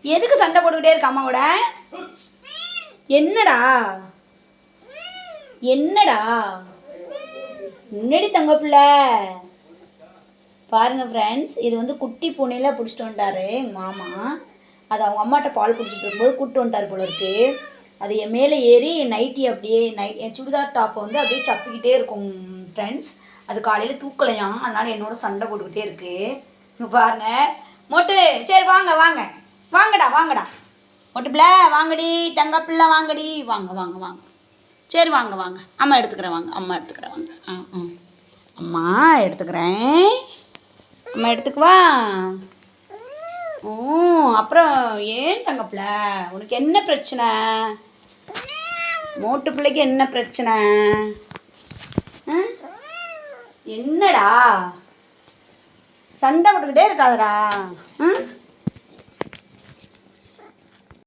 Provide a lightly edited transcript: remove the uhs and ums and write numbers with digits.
எதுக்கு சண்டை போட்டுக்கிட்டே இருக்க அம்மாவோட? என்னடா என்னடா முன்னாடி தங்க பிள்ளை பாருங்கள் ஃப்ரெண்ட்ஸ், இது வந்து குட்டி பூனையில் பிடிச்சிட்டு வந்துட்டாரு எங்கள் மாமா. அது அவங்க அம்மாட்ட பால் குடிச்சிட்டு இருக்கும்போது கூப்பிட்டு வந்துட்டார் போல இருக்கு. அது என் மேலே ஏறி நைட்டி அப்படியே என் சுடிதார் டாப்பை வந்து அப்படியே சப்பிக்கிட்டே இருக்கும் ஃப்ரெண்ட்ஸ். அது காலையில் தூக்கலையாம், அதனால் என்னோட சண்டை போட்டுக்கிட்டே இருக்கு. இப்போ பாருங்க மொட்டு, சரி வாங்க வாங்க வாங்கடா வாங்கடா மொட்டு பிள்ளை வாங்கடி, தங்க பிள்ளை வாங்கடி, வாங்க வாங்க வாங்க, சரி வாங்க வாங்க, அம்மா எடுத்துக்கிறேன் வாங்க, அம்மா எடுத்துக்கிறேன் வாங்க. அம்மா எடுத்துக்கிறேன், அம்மா எடுத்துக்குவா. அப்புறம் ஏன் தங்கப்பிள்ள உனக்கு என்ன பிரச்சனை? மோட்டு பிள்ளைக்கு என்ன பிரச்சனை? என்னடா சண்டை போட்டுக்கிட்டே இருக்காதடா.